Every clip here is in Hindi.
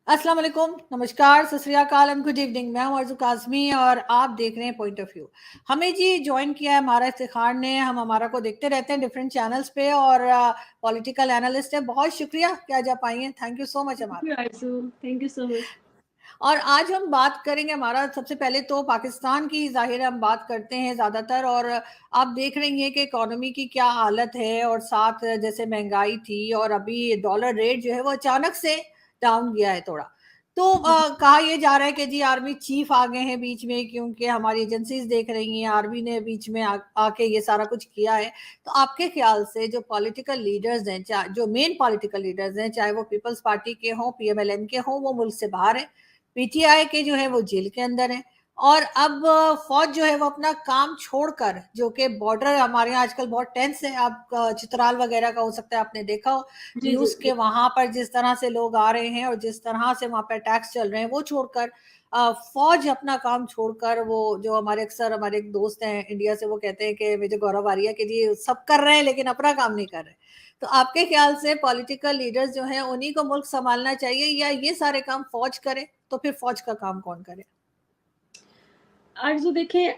अस्सलाम वालेकुम, नमस्कार, सत श्री अकाल एंड गुड इवनिंग। मैं हूं अर्जु काज़मी और आप देख रहे हैं पॉइंट ऑफ व्यू। हमें जी ज्वाइन किया है हमारा इफ्तिखार ने। हम हमारा को देखते रहते हैं डिफरेंट चैनल्स पे और पॉलिटिकल एनालिस्ट है। बहुत शुक्रिया कि आज आप आई हैं। Thank you so much Thank हमारा। you, Arzu. Thank you so much. और आज हम बात करेंगे हमारा सबसे पहले तो पाकिस्तान की, जाहिर है हम बात करते हैं ज़्यादातर। और आप देख रही हैं कि इकोनॉमी की क्या हालत है और साथ जैसे महंगाई थी और अभी डॉलर रेट जो है वो अचानक से डाउन गया है थोड़ा। तो कहा यह जा रहा है कि जी आर्मी चीफ आ गए हैं बीच में, क्योंकि हमारी एजेंसीज देख रही हैं आर्मी ने बीच में आके ये सारा कुछ किया है। तो आपके ख्याल से जो पॉलिटिकल लीडर्स हैं, जो मेन पॉलिटिकल लीडर्स हैं, चाहे वो पीपल्स पार्टी के हों, पीएमएलएन के हों, वो मुल्क से बाहर हैं, पीटीआई के जो है वो जेल के अंदर है। और अब फौज जो है वो अपना काम छोड़कर, जो कि बॉर्डर हमारे यहाँ आजकल बहुत टेंस है, आप चित्राल वगैरह का हो सकता है आपने देखा हो जी जी न्यूज के, वहां पर जिस तरह से लोग आ रहे हैं और जिस तरह से वहां पर अटैक्स चल रहे हैं, वो छोड़कर फौज अपना काम छोड़कर, वो जो हमारे अक्सर हमारे एक दोस्त हैं इंडिया से, वो कहते हैं कि मुझे गौरव आ रही है कि जी सब कर रहे हैं लेकिन अपना काम नहीं कर रहे। तो आपके ख्याल से पॉलिटिकल लीडर्स जो हैं उन्हीं को मुल्क संभालना चाहिए या ये सारे काम फौज करे? तो फिर फौज का काम कौन करे? आरजू देखिए,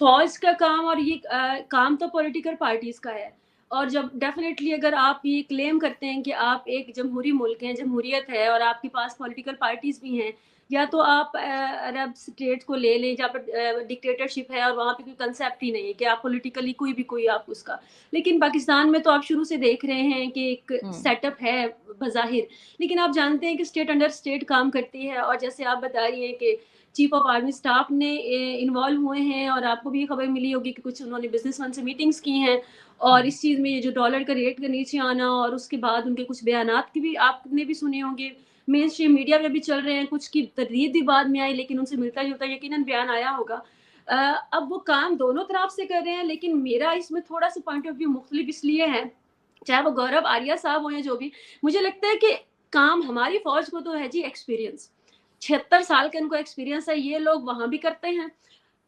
फौज का काम और ये काम तो पॉलिटिकल पार्टीज का है। और जब डेफिनेटली अगर आप ये क्लेम करते हैं कि आप एक जमहूरी मुल्क हैं, जमहूरियत है और आपके पास पॉलिटिकल पार्टीज भी हैं, या तो आप अरब स्टेट को ले लें जहाँ पर डिक्टेटरशिप है और वहाँ पे कोई कंसेप्ट ही नहीं है कि आप पॉलिटिकली कोई आप उसका। लेकिन पाकिस्तान में तो आप शुरू से देख रहे हैं कि एक सेटअप है बज़ाहिर, लेकिन आप जानते हैं कि स्टेट अंडर स्टेट काम करती है। और जैसे आप बता रही हैं कि चीफ ऑफ आर्मी स्टाफ ने इन्वॉल्व हुए हैं, और आपको भी खबर मिली होगी कि कुछ उन्होंने बिजनेसमैन से मीटिंग्स की हैं। और इस चीज़ में ये जो डॉलर का रेट का नीचे आना और उसके बाद उनके कुछ बयानात की भी आपने भी सुने होंगे, मेन स्ट्रीम मीडिया में भी चल रहे हैं, कुछ की तरदीद भी बाद में आई, लेकिन उनसे मिलता जुलता यकीनन बयान आया होगा। अब वो काम दोनों तरफ से कर रहे हैं, लेकिन मेरा इसमें थोड़ा सा पॉइंट ऑफ व्यू मुख्तलिफ इसलिए है, चाहे वो गौरव आर्या साहब हो या जो भी। मुझे लगता है कि काम हमारी फौज को तो है जी एक्सपीरियंस, 76 साल का इनको एक्सपीरियंस है। ये लोग वहां भी करते हैं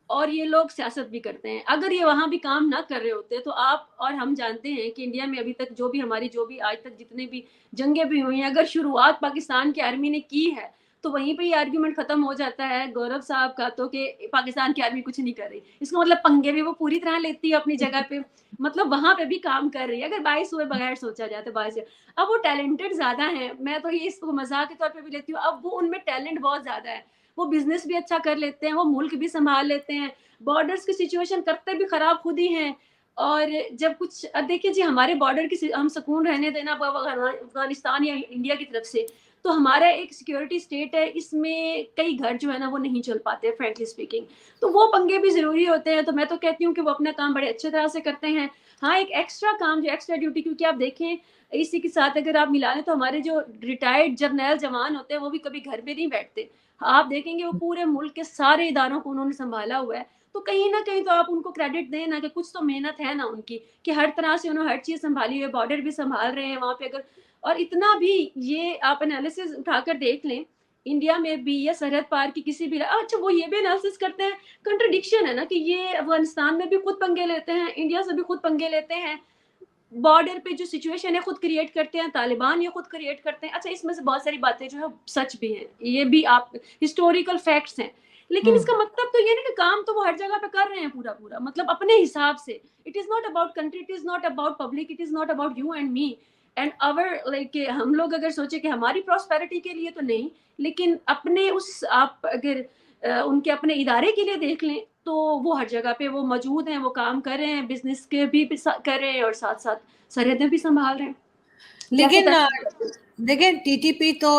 और ये लोग सियासत भी करते हैं। अगर ये वहां भी काम ना कर रहे होते तो आप और हम जानते हैं कि इंडिया में अभी तक जो भी आज तक जितने भी जंगें भी हुई हैं, अगर शुरुआत पाकिस्तान की आर्मी ने की है तो वहीं पे ये आर्ग्यूमेंट खत्म हो जाता है गौरव साहब का, तो कि पाकिस्तान की आर्मी कुछ नहीं कर रही। इसका मतलब पंगे भी वो पूरी तरह लेती है अपनी जगह पे, मतलब वहां पे भी काम कर रही है, अगर 22 हुए बगैर सोचा जाए तो 22। अब वो टैलेंटेड ज्यादा हैं, मैं तो ये इसको मजाक के तौर पे भी लेती हूँ, अब वो उनमें टैलेंट बहुत ज्यादा है। वो बिजनेस भी अच्छा कर लेते हैं, वो मुल्क भी संभाल लेते हैं, बॉर्डर्स की सिचुएशन करते भी खराब खुद ही हैं। और जब कुछ देखिए जी, हमारे बॉर्डर की हम सुकून रहने देना अफगानिस्तान या इंडिया की तरफ से, तो हमारा एक सिक्योरिटी स्टेट है, इसमें कई घर जो है ना वो नहीं चल पाते फ्रेंकली स्पीकिंग। तो वो पंगे भी जरूरी होते हैं। तो मैं तो कहती हूँ कि वो अपना काम बड़े अच्छे तरह से करते हैं। हाँ, एक एक्स्ट्रा काम जो एक्स्ट्रा ड्यूटी, क्योंकि आप देखें इसी के साथ अगर आप मिला लें तो हमारे जो रिटायर्ड जर्नैल जवान होते हैं वो भी कभी घर पे नहीं बैठते। आप देखेंगे वो पूरे मुल्क के सारे इदारों को उन्होंने संभाला हुआ है। तो कहीं ना कहीं तो आप उनको क्रेडिट दें ना, कि कुछ तो मेहनत है ना उनकी, कि हर तरह से उन्होंने हर चीज संभाली हुई है, बॉर्डर भी संभाल रहे हैं वहां पे। अगर और इतना भी ये आप एनालिसिस उठाकर देख लें, इंडिया में भी या सरहद पार की किसी भी, अच्छा वो ये भी एनालिसिस करते हैं, कंट्रडिक्शन है ना, कि ये अफगानिस्तान में भी खुद पंगे लेते हैं, इंडिया से भी खुद पंगे लेते हैं, बॉर्डर पे जो सिचुएशन है खुद क्रिएट करते हैं, तालिबान ये खुद क्रिएट करते हैं। अच्छा, इसमें से बहुत सारी बातें जो है सच भी हैं, ये भी आप हिस्टोरिकल फैक्ट्स हैं। लेकिन इसका मतलब तो ये नहीं कि काम तो वो हर जगह पे कर रहे हैं पूरा पूरा, मतलब अपने हिसाब से। It is not about country, it is not about public, it is not about you and me and our, like हम लोग अगर सोचे कि हमारी प्रॉस्पेरिटी के लिए तो नहीं, लेकिन अपने उस आप अगर उनके अपने इदारे के लिए देख लें तो वो हर जगह पे वो मौजूद हैं, वो काम कर रहे हैं, बिजनेस के भी कर रहे हैं और साथ साथ सरहदें भी संभाल रहे हैं। कैसे लेकिन कर देखिए टीटीपी तो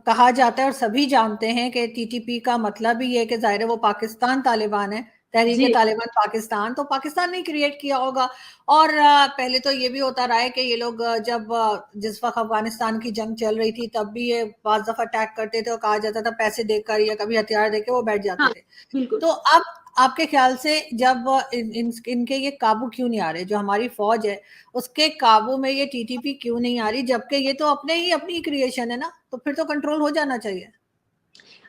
कहा जाता है और सभी जानते हैं कि टीटीपी का मतलब ही है कि जाहिर है वो पाकिस्तान तालिबान है, तहरीक जी तालिबान पाकिस्तान, तो पाकिस्तान ने क्रिएट किया होगा। और पहले तो ये भी होता रहा है कि ये लोग जब जिस वक्त अफगानिस्तान की जंग चल रही थी तब भी ये बाज दफा अटैक करते थे और कहा जाता था पैसे देकर या कभी हथियार देकर वो बैठ जाते हाँ, थे। बिल्कुल। तो अब आपके ख्याल से जब इनके ये काबू क्यों नहीं आ रहे, जो हमारी फौज है उसके काबू में ये टीटीपी क्यों नहीं आ रही, जबकि ये तो अपनी क्रिएशन है ना, तो फिर तो कंट्रोल हो जाना चाहिए।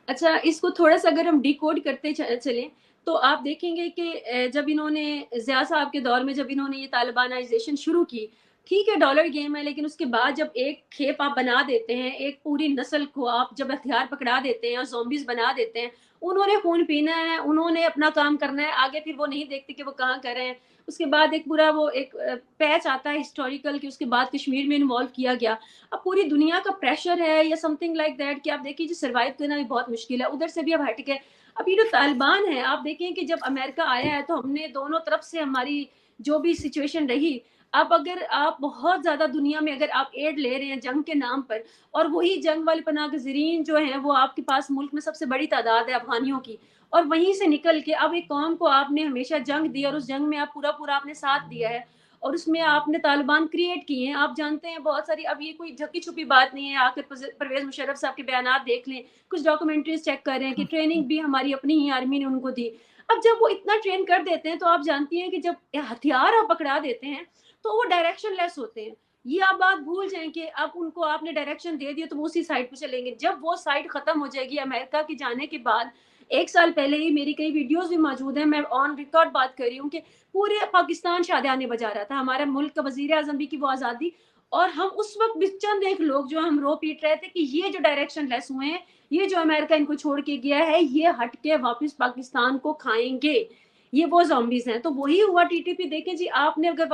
अच्छा, इसको थोड़ा सा अगर हम डिकोड करते चलें तो आप देखेंगे कि जब इन्होंने ज़िया साहब के दौर में जब इन्होंने ये तालिबानाइजेशन शुरू की, ठीक है डॉलर गेम है, लेकिन उसके बाद जब एक खेप आप बना देते हैं, एक पूरी नस्ल को आप जब हथियार पकड़ा देते हैं और ज़ॉम्बीज बना देते हैं, उन्होंने खून पीना है, उन्होंने अपना काम करना है, आगे फिर वो नहीं देखते कि वो कहाँ कर रहे हैं। उसके बाद एक पूरा वो एक पैच आता है हिस्टोरिकल कि उसके बाद कश्मीर में इन्वॉल्व किया गया। अब पूरी दुनिया का प्रेशर है या समथिंग लाइक दैट कि आप देखिए सर्वाइव करना भी बहुत मुश्किल है। उधर से भी अब हट के अब ये जो तालिबान है, आप देखें कि जब अमेरिका आया है तो हमने दोनों तरफ से हमारी जो भी सिचुएशन रही, अब अगर आप बहुत ज्यादा दुनिया में अगर आप एड ले रहे हैं जंग के नाम पर, और वही जंग वाले पनाहगज़ीरीन जो है वो आपके पास मुल्क में सबसे बड़ी तादाद है अफगानियों की, और वहीं से निकल के अब एक कौम को आपने हमेशा जंग दी और उस जंग में आप पूरा पूरा आपने साथ दिया है और उसमें आपने तालिबान क्रिएट किए हैं। आप जानते हैं बहुत सारी, अब ये कोई ढकी छुपी बात नहीं है, आकर परवेज मुशर्रफ साहब के बयान देख लें, कुछ डॉक्यूमेंट्रीज चेक कर रहे हैं कि ट्रेनिंग भी हमारी अपनी ही आर्मी ने उनको दी। अब जब वो इतना ट्रेन कर देते हैं तो आप जानती हैं कि जब हथियार आप पकड़ा देते हैं तो वो डायरेक्शन लेस होते हैं। ये आप बात भूल जाएं कि अब उनको आपने डायरेक्शन दे दिया तो वो उसी साइड पे चलेंगे। जब वो साइड खत्म हो जाएगी अमेरिका के जाने के बाद, 1 साल पहले ही मेरी कई वीडियोस भी मौजूद हैं, मैं ऑन रिकॉर्ड बात कर रही हूँ कि पूरे पाकिस्तान शादियाने बजा रहा था, हमारे मुल्क का वजीर आजम भी की वो आज़ादी, और हम उस वक्त भी चंद एक लोग जो हम रो पीट रहे थे कि ये जो डायरेक्शन लेस हुए हैं, ये जो अमेरिका इनको छोड़ के गया है, ये हट के वापस पाकिस्तान को खाएंगे, ये वो ज़ॉम्बीज़ हैं। तो वही हुआ टीटीपी। देखें जी, आपने अगर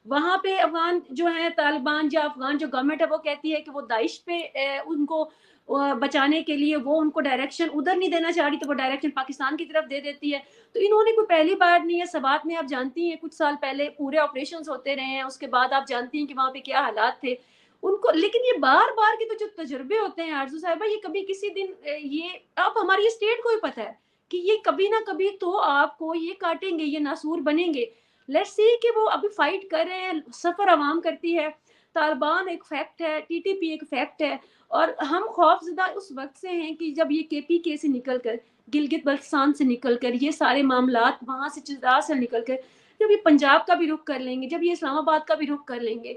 वहाँ पे अफगान जो है तालिबान या अफगान जो गवर्नमेंट है वो कहती है कि वो दाइश पे उनको बचाने के लिए वो उनको डायरेक्शन उधर नहीं देना चाह रही, तो वो डायरेक्शन पाकिस्तान की तरफ दे देती है। तो इन्होंने कोई पहली बार नहीं है, सबात में आप जानती हैं कुछ साल पहले पूरे ऑपरेशंस होते रहे हैं, उसके बाद आप जानती हैं कि वहाँ पे क्या हालात थे उनको। लेकिन ये बार बार के तो जो तजुर्बे होते हैं आरजू साहिबा, ये कभी किसी दिन ये आप हमारी स्टेट को ही पता है कि ये कभी ना कभी तो आपको ये काटेंगे, ये नासूर बनेंगे। लेट्स सी कि वो अभी फाइट कर रहे हैं, सफर आवाम करती है, तालिबान एक फैक्ट है, टीटीपी एक फैक्ट है, और हम खौफजदा उस वक्त से हैं कि जब ये केपीके से निकलकर, गिलगित बल्तिस्तान से निकलकर, ये सारे मामलात वहाँ से चिज़दार से निकलकर जब ये पंजाब का भी रुख कर लेंगे, जब ये इस्लामाबाद का भी रुख कर लेंगे,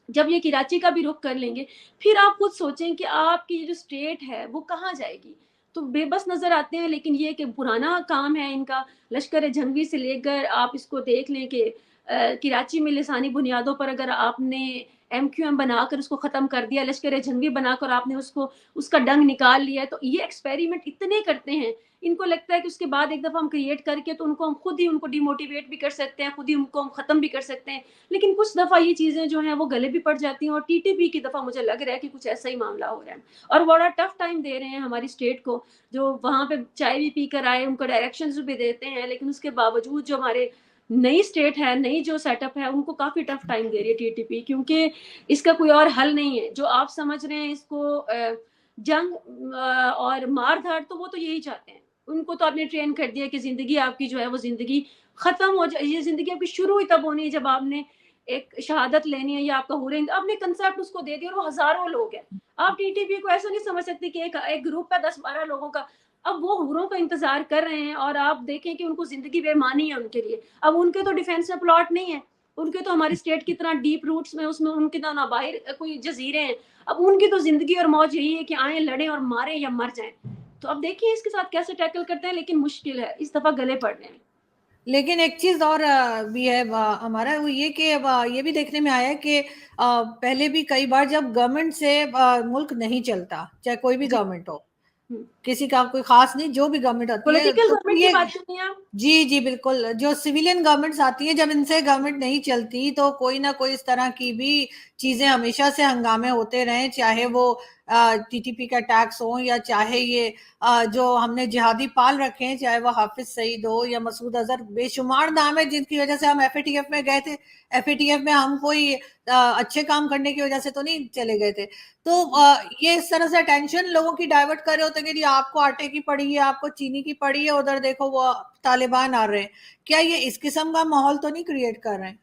जब ये कराची का भी रुख कर लेंगे, फिर आप खुद सोचें कि आपकी ये जो स्टेट है वो कहाँ जाएगी। तो बेबस नजर आते हैं, लेकिन ये कि पुराना काम है इनका। लश्कर जंगवी से लेकर आप इसको देख लें कि कराची में लिसानी बुनियादों पर अगर आपने MQM बनाकर उसको ख़त्म कर दिया, लश्कर जंगवी बनाकर आपने उसको उसका डंग निकाल लिया, तो ये एक्सपेरिमेंट इतने करते हैं, इनको लगता है कि उसके बाद एक दफ़ा हम क्रिएट करके तो उनको हम खुद ही उनको डिमोटिवेट भी कर सकते हैं, खुद ही उनको हम ख़त्म भी कर सकते हैं। लेकिन कुछ दफ़ा ये चीज़ें जो हैं वो गले भी पड़ जाती हैं, और टीटीपी की दफ़ा मुझे लग रहा है कि कुछ ऐसा ही मामला हो रहा है, और बड़ा टफ टाइम दे रहे हैं हमारी स्टेट को, जो वहाँ पे चाय भी पी कर आए, उनको डायरेक्शंस भी देते हैं, लेकिन उसके बावजूद जो हमारे नई स्टेट है, नई जो सेटअप है, उनको काफ़ी टफ टाइम दे रही है टीटीपी, क्योंकि इसका कोई और हल नहीं है। जो आप समझ रहे हैं इसको जंग और मार धाड़, तो वो तो यही चाहते हैं। उनको तो आपने ट्रेन कर दिया कि ज़िंदगी आपकी जो है वो ज़िंदगी ख़त्म हो जाए, ये ज़िंदगी आपकी शुरू ही तब होनी है जब आपने एक शहादत लेनी है या आपका हुरें, आपने कंसेप्ट उसको दे दिया और वो हज़ारों लोग हैं। आप टीटीपी को ऐसा नहीं समझ सकते कि एक ग्रुप है 10-12 लोगों का। अब वो हूरों का इंतजार कर रहे हैं, और आप देखें कि उनको जिंदगी बेमानी है उनके लिए। अब उनके तो डिफेंस में प्लॉट नहीं है, उनके तो हमारी स्टेट की तरह डीप रूट्स में उसमें उनके तो ना बाहर कोई जजीरे हैं। अब उनकी तो जिंदगी और मौज यही है कि आए, लड़ें और मारें या मर जाएं। तो अब देखिए इसके साथ कैसे टैकल करते हैं, लेकिन मुश्किल है, इस दफा गले पड़ रहे हैं। लेकिन एक चीज और भी है हमारा, वो ये कि ये भी देखने में आया है कि पहले भी कई बार जब गवर्नमेंट से मुल्क नहीं चलता, चाहे कोई भी जी। गवर्नमेंट हो, किसी का कोई खास नहीं, जो भी गवर्नमेंट आती है, पॉलिटिकल तो गवर्नमेंट की ये बात करती हैं आप? जी जी बिल्कुल, जो सिविलियन गवर्नमेंट्स आती हैं, जब इनसे गवर्नमेंट नहीं चलती तो कोई ना कोई इस तरह की भी चीजें हमेशा से हंगामे होते रहे, चाहे वो टीटीपी का टैक्स हो, या चाहे ये जो हमने जिहादी पाल रखे हैं, चाहे वो हाफिज सईद हो या मसूद अजहर, बेशुमार नाम है जिनकी वजह से हम एफएटीएफ में गए थे। एफएटीएफ में हम कोई अच्छे काम करने की वजह से तो नहीं चले गए थे। तो ये इस तरह से अटेंशन लोगों की डाइवर्ट कर रहे होते हैं कि आपको आटे की पड़ी है, आपको चीनी की पड़ी है, उधर देखो वो तालिबान आ रहे हैं। क्या ये इस किस्म का माहौल तो नहीं क्रिएट कर रहे हैं?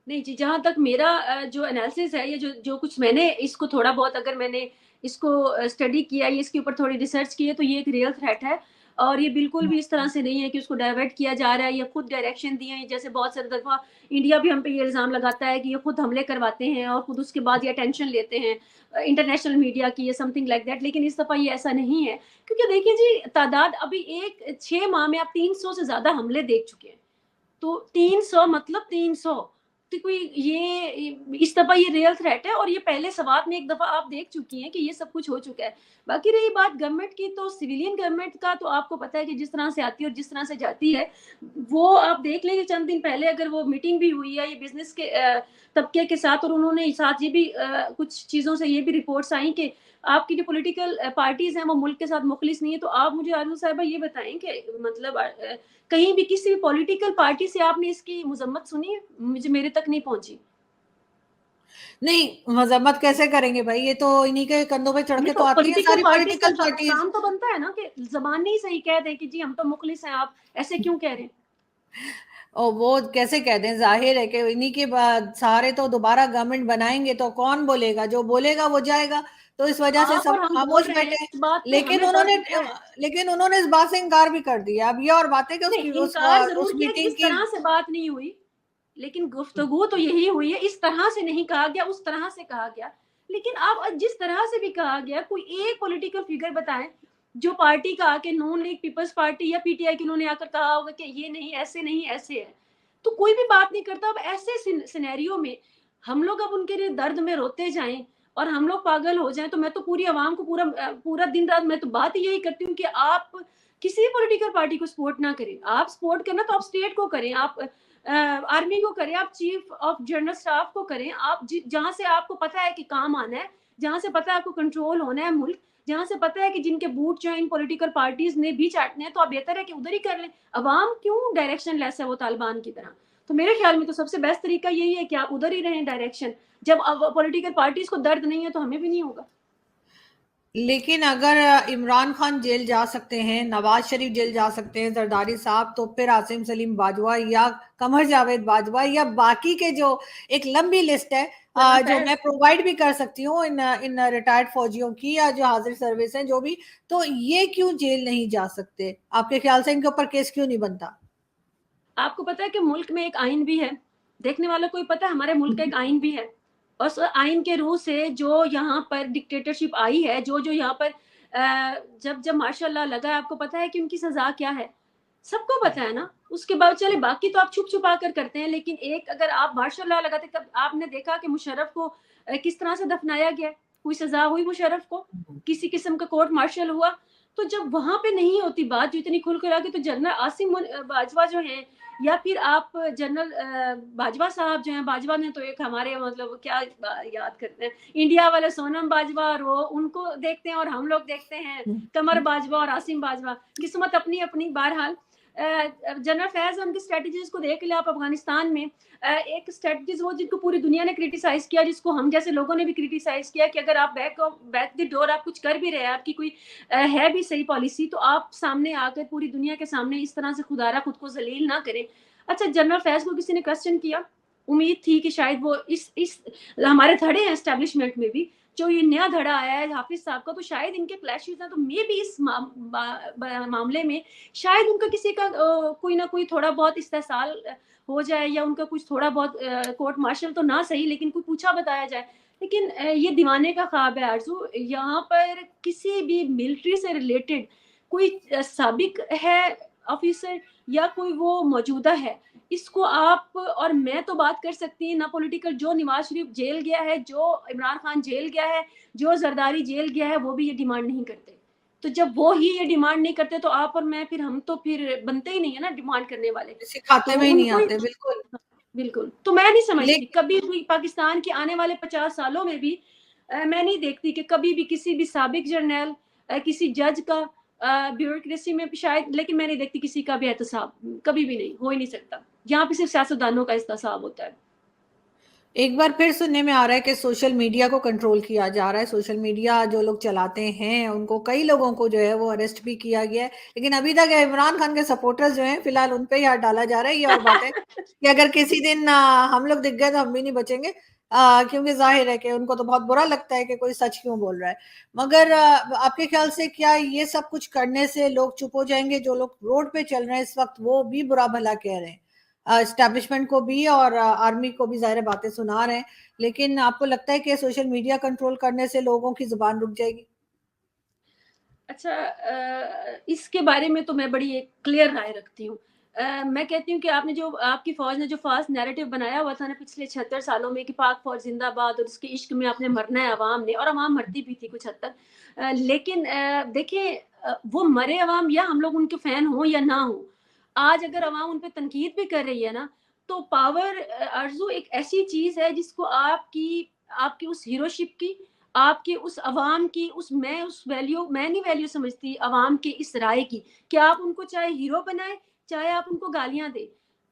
नहीं जी, जहाँ तक मेरा जो एनालिसिस है, ये जो कुछ मैंने इसको थोड़ा बहुत अगर मैंने इसको स्टडी किया, ये इसके ऊपर थोड़ी रिसर्च की है, तो ये एक रियल थ्रेट है, और ये बिल्कुल भी इस तरह से नहीं है कि उसको डाइवर्ट किया जा रहा है या खुद डायरेक्शन दिए हैं। जैसे बहुत सारी दफा इंडिया भी हम पे ये इल्ज़ाम लगाता है कि ये खुद हमले करवाते हैं और खुद उसके बाद ये अटेंशन लेते हैं इंटरनेशनल मीडिया की, या समथिंग लाइक दैट। लेकिन इस दफ़ा ये ऐसा नहीं है, क्योंकि देखिए जी, तादाद अभी 6 माह में आप 300 से ज़्यादा हमले देख चुके हैं। तो 300 मतलब 300, तो कोई ये इस दफा ये रियल थ्रेट है, और ये पहले सवात में एक दफा आप देख चुकी हैं कि ये सब कुछ हो चुका है। बाकी रही बात गवर्नमेंट की, तो सिविलियन गवर्नमेंट का तो आपको पता है कि जिस तरह से आती है और जिस तरह से जाती है, वो आप देख लेंगे चंद दिन पहले अगर वो मीटिंग भी हुई है ये बिजनेस के तबके के साथ, और उन्होंने साथ ये भी कुछ चीजों से ये भी रिपोर्ट्स आई कि आपकी जो पॉलिटिकल पार्टीज हैं वो मुल्क के साथ मुखलिस नहीं है। तो आप मुझे आरजू साहिबा ये बताएं कि मतलब कहीं भी किसी भी पॉलिटिकल पार्टी से आपने इसकी मजम्मत सुनी है? मुझे मेरे तक नहीं पहुंची। नहीं, मजम्मत कैसे करेंगे भाई, ये तो इन्हीं के कंधों पे चढ़ नहीं के तो तो आती है पॉलिटिकल सारी पार्टीज का पॉलिटिकल पार्टीज। काम तो बनता है ना कि जबान नहीं सही कह दें कि जी हम तो मुखलिस हैं, आप ऐसे क्यों कह रहे हैं? और वो कैसे कह दें, जाहिर है कि इन्हीं के बाद सारे तो दोबारा गवर्नमेंट बनाएंगे तो कौन बोलेगा, जो बोलेगा वो जाएगा। तो इस वजह से आप सब और हम बोल खामोश रहे हैं, बैठे। इस बात पे लेकिन हमें उन्होंने दर्द है। लेकिन उन्होंने इस बात से इनकार भी कर दिया। अब ये और बात है कि नहीं, उसकी इनकार उस जरूर किया कि मीटिंग इस की। तरह से बात नहीं हुई, लेकिन गुफ्तगू तो यही हुई है। इस तरह से नहीं कहा गया, उस तरह से कहा गया। लेकिन आप जिस तरह से भी कहा गया, कोई एक पॉलिटिकल फिगर बताएं जो पार्टी का आके, नून लीग, पीपल्स पार्टी या पीटीआई की, उन्होंने आकर कहा होगा कि ये नहीं, ऐसे नहीं, ऐसे है। तो कोई भी बात नहीं करता। अब ऐसे सिनेरियो में हम लोग अब उनके लिए दर्द में रोते जाएं और हम लोग पागल हो जाएं, तो मैं तो पूरी आवाम को पूरा दिन रात मैं तो बात यही करती हूँ कि आप किसी भी पॉलिटिकल पार्टी को सपोर्ट ना करें। आप सपोर्ट करना तो आप स्टेट को करें, आप आर्मी को करें, आप चीफ ऑफ जनरल स्टाफ को करें, आप जहां से आपको पता है कि काम आना है, जहां से पता है आपको कंट्रोल होना है मुल्क, जहां से पता है कि जिनके बूट जो है इन पॉलिटिकल पार्टीज ने भी चाटने हैं, तो आप बेहतर है कि उधर ही कर लें। अवाम क्यों डायरेक्शन लेस है वो तालिबान की तरह? तो मेरे ख्याल में तो सबसे बेस्ट तरीका यही है कि आप उधर ही रहें डायरेक्शन। जब पॉलिटिकल पार्टीज को दर्द नहीं है तो हमें भी नहीं होगा। लेकिन अगर इमरान खान जेल जा सकते हैं, नवाज शरीफ जेल जा सकते हैं, जरदारी साहब, तो फिर आसिम सलीम बाजवा या कमर जावेद बाजवा या बाकी के जो एक लंबी लिस्ट है, जनरल जो फैज, मैं प्रोवाइड भी कर सकती हूँ इन इन रिटायर्ड फौजियों की या जो हाजिर सर्विस हैं जो भी, तो ये क्यों जेल नहीं जा सकते? आपके ख्याल से इनके ऊपर केस क्यों नहीं बनता? आपको पता है कि मुल्क में एक आइन भी है, देखने वालों को भी पता है हमारे मुल्क का एक आइन भी है। और उस आइन के रूह से जो यहाँ पर डिक्टेटरशिप आई है, जो जो यहाँ पर जब जब मार्शल लगा है, आपको पता है कि उनकी सजा क्या है? सबको पता है ना। उसके बाद चले बाकी तो आप छुप छुपा कर करते हैं, लेकिन एक अगर आप मार्शल लगाते, तब आपने देखा कि मुशर्रफ को किस तरह से दफनाया गया? कोई सजा हुई मुशर्रफ को? किसी किस्म का कोर्ट मार्शल हुआ? तो जब वहां पे नहीं होती बात जो इतनी खुल खुला के, तो जनरल आसिम बाजवा जो है, या फिर आप जनरल बाजवा साहब जो हैं, बाजवा ने तो एक हमारे मतलब क्या याद करते हैं, इंडिया वाले सोनम बाजवा, और वो उनको देखते हैं और हम लोग देखते हैं कमर बाजवा और आसिम बाजवा, किस्मत अपनी अपनी। बहरहाल जनरल फैज उनकी स्ट्रेटजीज को देख लिया आप। अफगानिस्तान में एक स्ट्रेटजीज वो जिनको पूरी दुनिया ने क्रिटिसाइज किया, जिसको हम जैसे लोगों ने भी क्रिटिसाइज किया कि अगर आप बैक द डोर आप कुछ कर भी रहे हैं, आपकी कोई है भी सही पॉलिसी, तो आप सामने आकर पूरी दुनिया के सामने इस तरह से खुदारा खुद को जलील ना करें। अच्छा, जनरल फैज को किसी ने क्वेश्चन किया, उम्मीद थी कि शायद वो इस हमारे धड़े हैं एस्टेब्लिशमेंट में भी, जो ये नया धड़ा आया है हाफिज साहब का, तो शायद इनके क्लैशेस हैं, तो मे भी इस मामले में शायद उनका किसी का कोई ना कोई थोड़ा बहुत इस्तेसाल हो जाए, या उनका कुछ थोड़ा बहुत कोर्ट मार्शल तो ना सही, लेकिन कोई पूछा बताया जाए। लेकिन ये दीवाने का ख्वाब है आरजू। यहाँ पर किसी भी मिलिट्री से रिलेटेड कोई साबिक है ऑफिसर, या कोई वो मौजूदा है, इसको आप और मैं तो बात कर सकती हैं ना पॉलिटिकल। जो नवाज शरीफ जेल गया है, जो इमरान खान जेल गया है, जो जरदारी जेल गया है, वो भी ये डिमांड नहीं करते। तो जब वो ही ये डिमांड नहीं करते, तो आप और मैं फिर हम तो फिर बनते ही नहीं है ना डिमांड करने वाले। किसी खाते तो में ही नहीं उनको आते, बिल्कुल। बिल्कुल। तो मैं नहीं समझती लेकिन कभी भी पाकिस्तान के आने वाले 50 सालों में भी मैं नहीं देखती कि कभी भी किसी भी साबिक जर्नल, किसी जज का ब्यूरोक्रेसी में शायद, लेकिन मैं नहीं देखती किसी का भी एहतसाब, कभी भी नहीं, हो ही नहीं सकता। यहाँ पे सिर्फ सियासतदानों का एहतसाब होता है। एक बार फिर सुनने में आ रहा है कि सोशल मीडिया को कंट्रोल किया जा रहा है। सोशल मीडिया जो लोग चलाते हैं उनको, कई लोगों को जो है वो अरेस्ट भी किया गया है। लेकिन अभी तक इमरान खान के सपोर्टर्स जो हैं फिलहाल उन पे ही हाथ डाला जा रहा है। ये और बात है कि अगर किसी दिन हम लोग दिख गए तो हम भी नहीं बचेंगे, क्योंकि जाहिर है कि उनको तो बहुत बुरा लगता है कि कोई सच क्यों बोल रहा है। मगर आपके ख्याल से क्या ये सब कुछ करने से लोग चुप हो जाएंगे? जो लोग रोड पे चल रहे हैं इस वक्त वो भी बुरा भला कह रहे हैं, एस्टैब्लिशमेंट को भी और आर्मी को भी ज़ाहिर बातें सुना रहे हैं। लेकिन आपको लगता है कि सोशल मीडिया कंट्रोल करने से लोगों की जुबान रुक जाएगी? अच्छा, इसके बारे में तो मैं बड़ी एक क्लियर राय रखती हूँ। मैं कहती हूँ कि आपने जो आपकी फौज ने जो फास्ट नैरेटिव बनाया हुआ था ना पिछले 76 सालों में कि पाक फौज जिंदाबाद और उसके इश्क में आपने मरना है अवाम ने, और अवाम मरती भी थी कुछ हद तक। लेकिन देखिए, वो मरे अवाम या हम लोग उनके फैन हो या ना हो, आज अगर अवाम उन पर तनकीद भी कर रही है ना, तो पावर अर्जू एक ऐसी चीज है जिसको आपकी आपकी उस हीरोशिप की, आपकी उस अवाम की, उस वैल्यू, मैं नहीं वैल्यू समझती अवाम के इस राय की, कि आप उनको चाहे हीरो बनाए, चाहे आप उनको गालियां दे।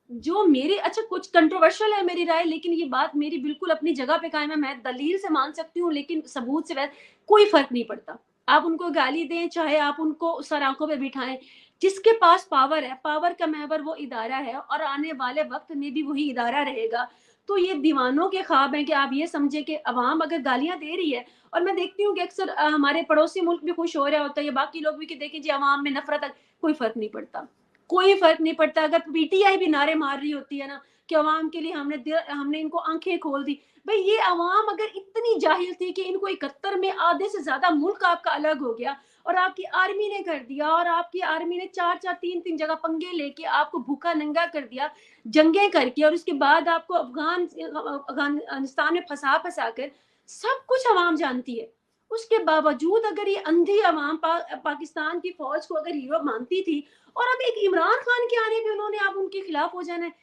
जो मेरे, अच्छा कुछ कंट्रोवर्शियल है मेरी राय, लेकिन ये बात मेरी बिल्कुल अपनी जगह पे कायम है, मैं दलील से मान सकती हूँ लेकिन सबूत से वैसे कोई फर्क नहीं पड़ता। आप उनको गाली दें, चाहे आप उनको सर आंखों पे बिठाएं, जिसके पास पावर है, पावर का महवर वो इदारा है, और आने वाले वक्त में भी वही इदारा रहेगा। तो ये दीवानों के ख्वाब हैं कि आप ये समझे कि अवाम अगर गालियां दे रही है, और मैं देखती हूँ कि अक्सर हमारे पड़ोसी मुल्क भी खुश हो रहा होता है, या बाकी लोग भी, कि देखिए जी अवाम में नफरत है, कोई फर्क नहीं पड़ता, कोई फर्क नहीं पड़ता। अगर पीटीआई भी नारे मार रही होती है ना कि अवाम के लिए हमने इनको आंखें खोल दी, भाई ये अवाम अगर इतनी जाहिल थी कि इनको 71 में आधे से ज्यादा मुल्क आपका अलग हो गया, और आपकी आर्मी ने कर दिया, और आपकी आर्मी ने 4-4 3-3 जगह पंगे लेके आपको भूखा नंगा कर दिया, जंगें करके, और उसके बाद आपको अफगानिस्तान में फंसा फंसा कर, सब कुछ अवाम जानती है। उसके बावजूद अगर ये अंधी अवाम पाकिस्तान की फौज को अगर हीरो मानती थी, और अब एक इमरान खान के आने पे उन्होंने अब उनके खिलाफ हो जाना है,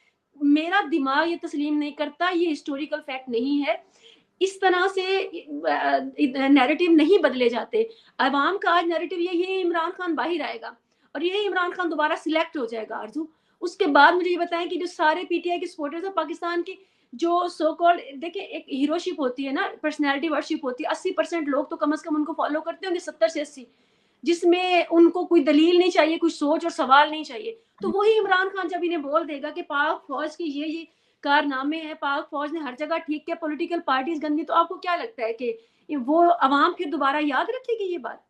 मेरा दिमाग ये तस्लीम नहीं करता, ये हिस्टोरिकल फैक्ट नहीं है। इस तरह से नैरेटिव नहीं बदले जाते। अवाम का आज नैरेटिव ये इमरान खान बाहर आएगा, और ये इमरान खान दोबारा सिलेक्ट हो जाएगा आरजू। उसके बाद मुझे ये बताएं कि जो सारे पीटीआई के सपोर्टर्स हैं पाकिस्तान की, जो सो कॉल्ड, देखिए एक हीरोशिप होती है ना, पर्सनैलिटी वर्शिप होती है, 80% लोग तो कम से कम उनको फॉलो करते होंगे, 70 से 80, जिसमें उनको कोई दलील नहीं चाहिए, कोई सोच और सवाल नहीं चाहिए। तो वही इमरान खान जब इन्हें बोल देगा कि पाक फौज की ये कारनामे हैं, पाक फौज ने हर जगह ठीक किया, पॉलिटिकल पार्टीज गंदी, तो आपको क्या लगता है कि वो अवाम फिर दोबारा याद रखेगी ये बात?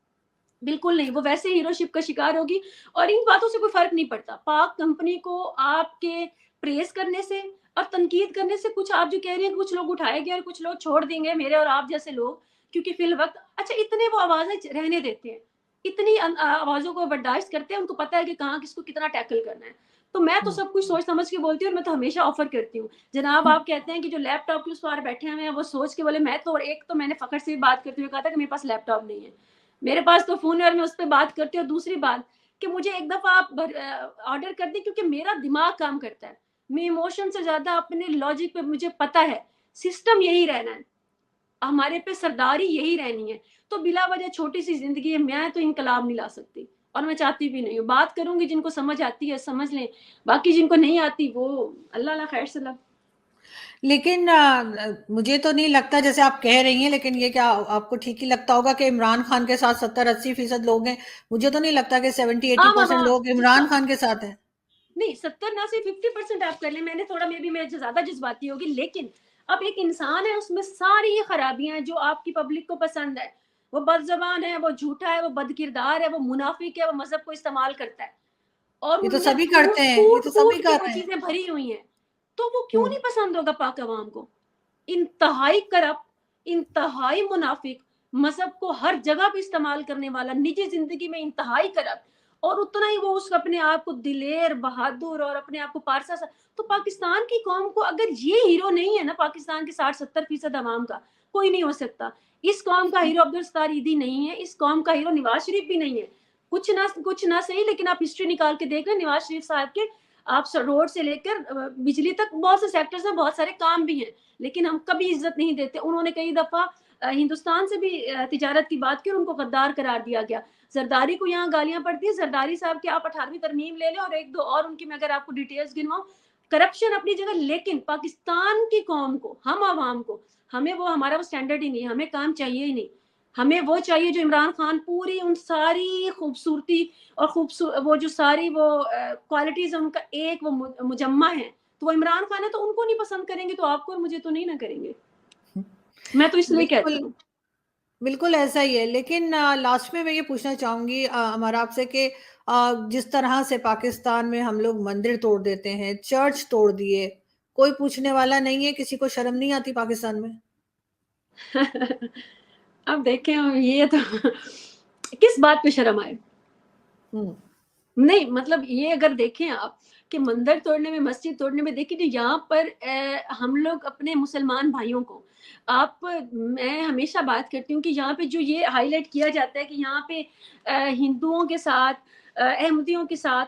बिल्कुल नहीं, वो वैसे हीरोशिप का शिकार होगी, और इन बातों से कोई फर्क नहीं पड़ता। पाक कंपनी को आपके प्रेस करने से और तनकीद करने से, कुछ आप जो कह रहे हैं कुछ लोग उठाएंगे और कुछ लोग छोड़ देंगे, मेरे और आप जैसे लोग, क्योंकि फिल वक्त अच्छा इतने वो आवाजें रहने देते हैं, इतनी आवाजों को बर्दाश्त करते हैं, उनको पता है कि कहाँ किसको कितना टैकल करना है। तो मैं तो सब कुछ सोच समझ के बोलती हूँ, और मैं तो हमेशा ऑफर करती हूँ। जनाब आप कहते हैं कि जो लैपटॉप के उस पार बैठे हुए हैं वो सोच के बोले, मैं तो, एक तो मैंने फखर से भी बात करते हुए कहा था कि मेरे पास लैपटॉप नहीं है, मेरे पास तो फोन है और मैं उस पर बात करती हूँ। दूसरी बात कि मुझे एक दफा आप ऑर्डर कर दें, क्योंकि मेरा दिमाग काम करता है, मैं इमोशन से ज्यादा अपने लॉजिक पे, मुझे पता है सिस्टम यही रहना है, हमारे पे सरदारी यही रहनी है। तो बिला वजह छोटी सी जिंदगी है, मैं तो इनकलाब नहीं ला सकती, और मैं चाहती भी नहीं हूँ। बात करूंगी, जिनको समझ आती है समझ लें, बाकी जिनको नहीं आती वो अल्लाह खैर सलाह। लेकिन मुझे तो नहीं लगता जैसे आप कह रही हैं, लेकिन ये क्या आपको ठीक ही लगता होगा कि इमरान खान के साथ 70-80% लोग हैं? मुझे तो नहीं लगता कि 70-80% आम लोग इमरान खान के साथ हैं। नहीं, 70 ना से 50% आप कर लें, मैंने थोड़ा मे बी मैं ज्यादा जज्बाती होगी, लेकिन अब एक इंसान है, उसमें सारी ये खराबियां हैं जो आपकी पब्लिक को पसंद है। वो बदजबान है, वो झूठा है, वो बदकिरदार है, वो मुनाफिक है, वो मजहब को इस्तेमाल करता है, और ये तो उनमें सभी फूट करते हैं, ये फूट तो सभी फूट के कर वो रहे हैं। चीजें भरी हुई हैं। तो वो क्यों हम्म। नहीं पसंद होगा पाक अवाम को? इंतहाई करप्ट, इंतहाई मुनाफिक, मजहब को हर जगह पे इस्तेमाल करने वाला, निजी जिंदगी में इंतहाई करप्ट, और उतना ही वो उस अपने आप को दिलेर बहादुर और अपने आप को पारसा सा। तो पाकिस्तान की कौम को अगर ये हीरो नहीं है ना, पाकिस्तान के 60-70% अवाम का, कोई नहीं हो सकता। इस कौम का हीरो अब्दुल सत्तार ईदी नहीं है, इस कौम का हीरो नवाज शरीफ भी नहीं है। कुछ ना सही, लेकिन आप हिस्ट्री निकाल के देख लें नवाज शरीफ साहब के, आप रोड से लेकर बिजली तक बहुत से सेक्टर्स में बहुत सारे काम भी हैं, लेकिन हम कभी इज्जत नहीं देते। उन्होंने कई दफा हिंदुस्तान से भी तिजारत की बात की और उनको गद्दार करार दिया गया। जरदारी को यहाँ गालियां पड़ती है, जरदारी साहब की आप 18वीं तरमीम ले लें, और एक दो और उनकी मैं अगर आपको डिटेल्स गिनवाऊं, करप्शन अपनी जगह, लेकिन पाकिस्तान की कौम को, हम आवाम को, हमें वो, हमारा वो स्टैंडर्ड ही नहीं, हमें काम चाहिए ही नहीं। हमें वो चाहिए जो इमरान खान पूरी उन सारी खूबसूरती और वो जो सारी वो क्वालिटीज है उनका एक वो मुजम्मा है। तो वो इमरान खान है, तो उनको नहीं पसंद करेंगे तो आपको और मुझे तो नहीं ना करेंगे। मैं तो इसलिए कहती बिल्कुल, हूँ। बिल्कुल ऐसा ही है। लेकिन लास्ट में मैं ये पूछना चाहूंगी हमारा आपसे कि जिस तरह से पाकिस्तान में हम लोग मंदिर तोड़ देते हैं, चर्च तोड़ दिए, कोई पूछने वाला नहीं है, किसी को शर्म नहीं आती पाकिस्तान में? अब देखें, ये तो किस बात पे शर्म आए? हम्म। नहीं मतलब ये अगर देखें आप, कि मंदिर तोड़ने में, मस्जिद तोड़ने में, देखिए यहाँ पर हम लोग अपने मुसलमान भाइयों को, मैं हमेशा बात करती हूँ कि यहाँ पे जो ये हाईलाइट किया जाता है कि यहाँ पे हिंदुओं के साथ, अहमदियों के साथ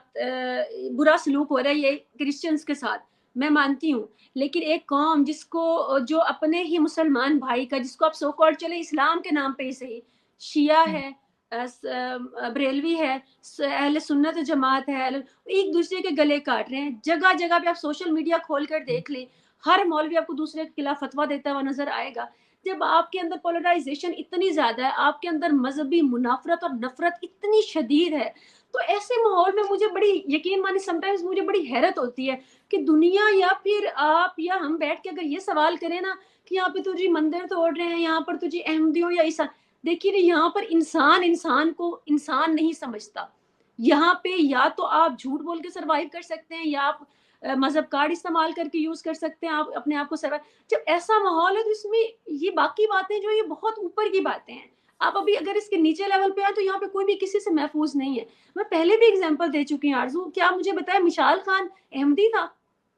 बुरा सलूक हो रहा है, ये क्रिश्चियंस के साथ, मैं मानती हूँ। लेकिन एक कौम जिसको, जो अपने ही मुसलमान भाई का, जिसको आप सो कॉल्ड चले इस्लाम के नाम पे ही सही, शिया है, बरेलवी है, अहले सुन्नत जमात है, एक दूसरे के गले काट रहे हैं। जगह जगह पे आप सोशल मीडिया खोल कर देख लें, हर मौलवी आपको दूसरे के खिलाफ फतवा देता हुआ नजर आएगा। जब आपके अंदर पोलराइजेशन इतनी ज्यादा है, आपके अंदर मजहबी मुनाफरत और नफरत इतनी शदीद है, तो ऐसे माहौल में मुझे बड़ी, यकीन माने समटाइम्स मुझे बड़ी हैरत होती है कि दुनिया या फिर आप या हम बैठ के अगर ये सवाल करें ना कि यहाँ पे तो जी मंदिर तोड़ रहे हैं, यहाँ पर तो जी अहमदियों या ईसा, देखिए यहाँ पर इंसान इंसान को इंसान नहीं समझता। यहाँ पे या तो आप झूठ बोल के सरवाइव कर सकते हैं, या आप मजहब कार्ड इस्तेमाल करके यूज कर सकते हैं आप अपने आप को सर्वाइव। जब ऐसा माहौल है तो इसमें ये बाकी बातें जो ये बहुत ऊपर की बातें हैं, आप अभी अगर इसके नीचे लेवल पे आए तो यहाँ पे कोई भी किसी से महफूज नहीं है। मैं पहले भी एग्जाम्पल दे चुकी हूँ आरजू, क्या मुझे बताया मिसाल खान अहमदी था?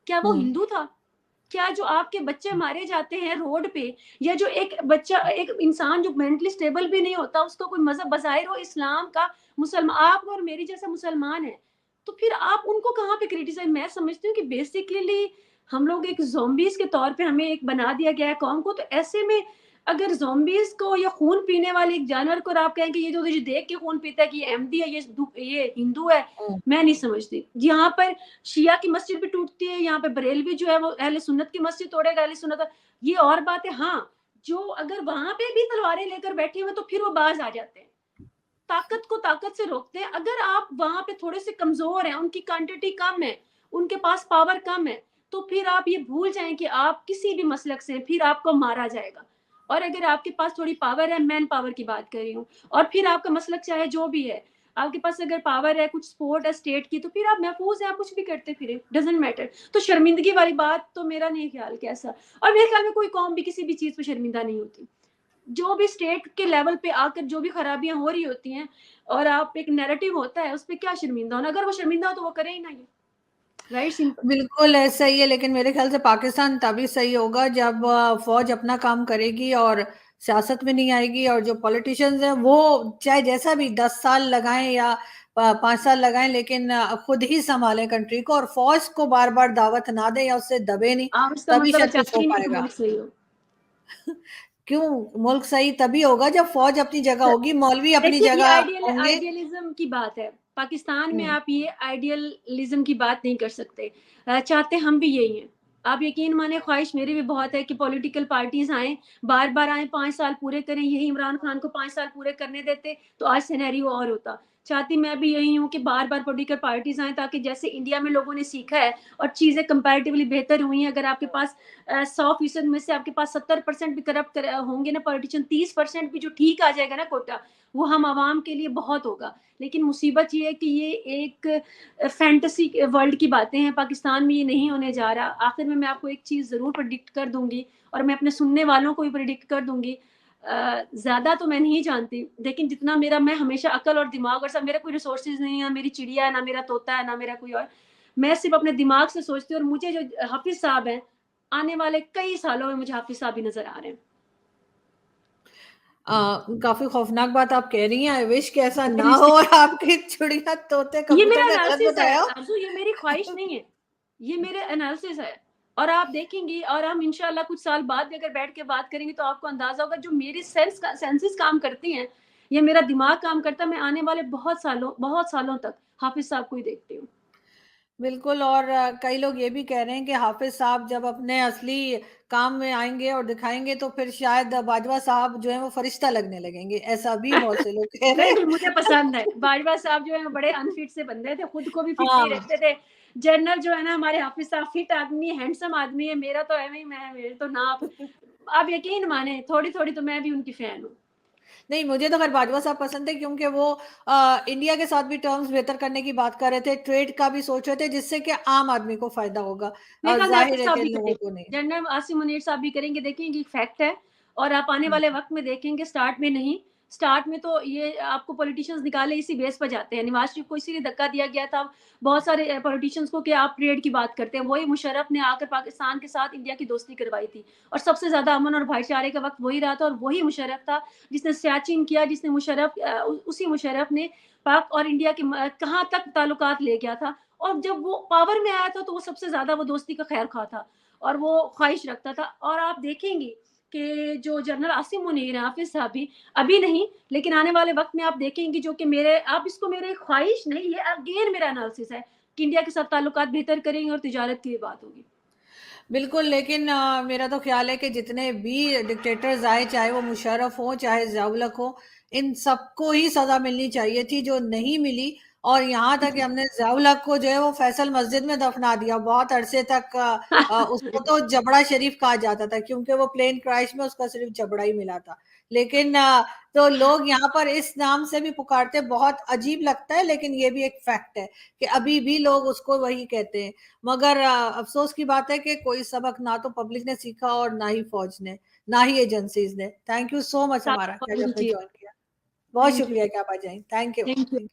क्या वो हिंदू था? क्या जो आपके बच्चे मारे जाते हैं रोड पे, या जो एक बच्चा, एक इंसान जो मेंटली स्टेबल भी नहीं होता, उसका कोई मजहब बजाहिर हो इस्लाम का, मुसलमान आप और मेरी जैसा मुसलमान है, तो फिर आप उनको कहाँ पे क्रिटिसाइज? मैं समझती हूँ कि बेसिकली हम लोग एक ज़ॉम्बीज के तौर पे हमें एक बना दिया गया है कौम को। तो ऐसे में अगर ज़ॉम्बीज को या खून पीने वाले एक जानवर को आप कहें कि ये तो तुझे देख के खून पीता है कि ये अहमदी है, ये हिंदू है, मैं नहीं समझती। यहाँ पर शिया की मस्जिद भी टूटती है, यहाँ पे बरेलवी जो है वो अहले सुन्नत की मस्जिद तोड़ेगा, अहले सुन्नत, ये और बात है। हाँ, जो अगर वहां पे भी तलवारें लेकर बैठे हुए तो फिर वो बाज आ जाते हैं, ताकत को ताकत से रोकते हैं। अगर आप वहां पे थोड़े से कमजोर हैं, उनकी क्वांटिटी कम है, उनके पास पावर कम है, तो फिर आप ये भूल जाएं कि आप किसी भी मसलक से, फिर आपको मारा जाएगा। और अगर आपके पास थोड़ी पावर है, मैन पावर की बात कर रही हूँ, और फिर आपका मसलक चाहे जो भी है, आपके पास अगर पावर है, कुछ सपोर्ट है स्टेट की, तो फिर आप महफूज हैं, आप कुछ भी करते फिरे, डजेंट मैटर। तो शर्मिंदगी वाली बात तो मेरा नहीं ख्याल कि ऐसा, और मेरे ख्याल में कोई कौम भी किसी भी चीज पे शर्मिंदा नहीं होती। जो भी स्टेट के लेवल पे आकर जो भी खराबियां हो रही होती हैं, और आप एक नैरेटिव होता है उस पर क्या शर्मिंदा होना, अगर वो शर्मिंदा हो तो वो करे ही ना, ये राइट, सिंपल। बिल्कुल ऐसा ही है, लेकिन मेरे ख्याल से पाकिस्तान तभी सही होगा जब फौज अपना काम करेगी और सियासत में नहीं आएगी, और जो पॉलिटिशियंस हैं वो चाहे जैसा भी 10 साल लगाएं या 5 साल लगाएं, लेकिन खुद ही संभालें कंट्री को, और फौज को बार बार दावत ना दे या उससे दबे नहीं, आप इसका तभी मतलब शायद कुछ चाहते हो ही नहीं कि पाएगा। मुल्क सही हो? क्यों? मुल्क सही तभी होगा जब फौज अपनी जगह होगी, मौलवी अपनी देखिए ये जगह होंगे। आइडियलिज्म की बात है। पाकिस्तान में हम्म। आप ये आइडियलिज्म की बात नहीं कर सकते। चाहते हम भी यही हैं। आप यकीन माने, ख्वाहिश मेरी भी बहुत है कि पॉलिटिकल पार्टीज आए, बार बार आए, 5 साल पूरे करें। यही इमरान खान को 5 साल पूरे करने देते तो आज सिनेरियो और होता। चाहती मैं भी यही हूँ कि बार बार पॉलिटिकल पार्टीज आए, ताकि जैसे इंडिया में लोगों ने सीखा है और चीजें कंपैरेटिवली बेहतर हुई हैं। अगर आपके पास 100% में से आपके पास 70% भी करप्ट होंगे ना पॉलिटिशियन, 30% भी जो ठीक आ जाएगा ना कोटा, वो हम आवाम के लिए बहुत होगा। लेकिन मुसीबत ये है कि ये एक फैंटेसी वर्ल्ड की बातें हैं, पाकिस्तान में ये नहीं होने जा रहा। आखिर में मैं आपको एक चीज़ ज़रूर प्रेडिक्ट कर दूंगी, और मैं अपने सुनने वालों को भी प्रेडिक्ट कर दूंगी। ज़्यादा तो मैं नहीं जानती, लेकिन जितना मेरा, मैं हमेशा अकल और दिमाग, और सब, मेरा कोई रिसोर्सेज नहीं है, मेरी चिड़िया है ना, मेरा तोता है ना, मेरा कोई और, मैं सिर्फ अपने दिमाग से सोचती हूँ। और मुझे जो हाफिज साहब हैं, आने वाले कई सालों में मुझे हाफिज साहब भी नजर आ रहे हैं। काफी खौफनाक बात आप कह रही हैं। आई विश कि ऐसा ना हो Realistic- और आपके चिड़िया तोते ये कबूतर मेरा ने गलत एनालिसिस है बताया हो। आरजू, ये मेरी ख्वाहिश नहीं है, ये मेरे एनालिसिस है। और आप देखेंगी, और हम इंशाल्लाह कुछ साल बाद भी अगर बैठ के बात करेंगे तो आपको अंदाजा होगा, जो मेरी सेंसेस काम करती हैं, ये मेरा दिमाग काम करता है, मैं आने वाले बहुत सालों तक हाफिज साहब को ही देखती हूँ। बिल्कुल। और कई लोग ये भी कह रहे हैं कि हाफिज साहब जब अपने असली काम में आएंगे और दिखाएंगे तो फिर शायद बाजवा साहब जो है वो फरिश्ता लगने लगेंगे, ऐसा भी बहुत से लोग कह रहे नहीं नहीं, मुझे हैं। पसंद है बाजवा साहब, जो है बड़े अनफिट से बंदे थे, खुद को भी फिट नहीं हाँ। रखते थे। जनरल जो है ना हमारे हाफिज साहब, फिट आदमी है, हैंडसम आदमी है। मेरा तो है, मैं मेरे तो ना, आप यकीन माने, थोड़ी थोड़ी तो मैं भी उनकी फैन हूँ। नहीं, मुझे तो खैर बाजवा साहब पसंद है, क्योंकि वो इंडिया के साथ भी टर्म्स बेहतर करने की बात कर रहे थे, ट्रेड का भी सोच रहे थे, जिससे कि आम आदमी को फायदा होगा। मेरे ख्याल से हाफिज जाहिर है साहब कि भी लोगों करेंगे, को नहीं। जनरल आसिम मुनीर साहब भी करेंगे, देखेंगे फैक्ट है। और आप आने हम्म। वाले वक्त में देखेंगे, स्टार्ट में नहीं, स्टार्ट में तो ये आपको पॉलिटिशियंस निकाले इसी बेस पर जाते हैं। नवाज शरीफ को इसीलिए धक्का दिया गया था बहुत सारे पॉलिटिशियंस को कि आप ट्रेड की बात करते हैं। वही मुशर्रफ ने आकर पाकिस्तान के साथ इंडिया की दोस्ती करवाई थी और सबसे ज्यादा अमन और भाईचारे का वक्त वही रहा था और वही मुशर्रफ था जिसने सियाचिन किया, जिसने उसी मुशर्रफ ने पाक और इंडिया के कहाँ तक ताल्लुकात ले गया था। और जब वो पावर में आया था तो वो सबसे ज्यादा वो दोस्ती का खैर खा था और वो ख्वाहिश रखता था। और आप देखेंगे कि जो जनरल आसिम मुनीर है, हाफिज साहब भी अभी नहीं लेकिन आने वाले वक्त में आप देखेंगे, जो कि मेरे आप इसको मेरे ख्वाहिश नहीं, ये अगेन मेरा एनालिसिस है कि इंडिया के साथ ताल्लुकात बेहतर करेंगे और तिजारत की बात होगी। बिल्कुल, लेकिन मेरा तो ख्याल है कि जितने भी डिक्टेटर्स आए, चाहे वो मुशर्रफ हो चाहे ज़ियाउल-हक हो, इन सबको ही सजा मिलनी चाहिए थी जो नहीं मिली। और यहाँ तक कि हमने ज़ियाउल-हक को जो है वो फैसल मस्जिद में दफना दिया। बहुत अरसे तक उसको तो जबड़ा शरीफ कहा जाता था क्योंकि वो प्लेन क्रैश में उसका सिर्फ जबड़ा ही मिला था। लेकिन तो लोग यहाँ पर इस नाम से भी पुकारते, बहुत अजीब लगता है, लेकिन ये भी एक फैक्ट है कि अभी भी लोग उसको वही कहते हैं। मगर अफसोस की बात है कि कोई सबक ना तो पब्लिक ने सीखा और ना ही फौज ने, ना ही एजेंसीज ने। थैंक यू सो मच हमारा जी, ज्वाइन किया। बहुत थैंक यू, शुक्रिया कि आप आ जाए। Thank you. Thank you.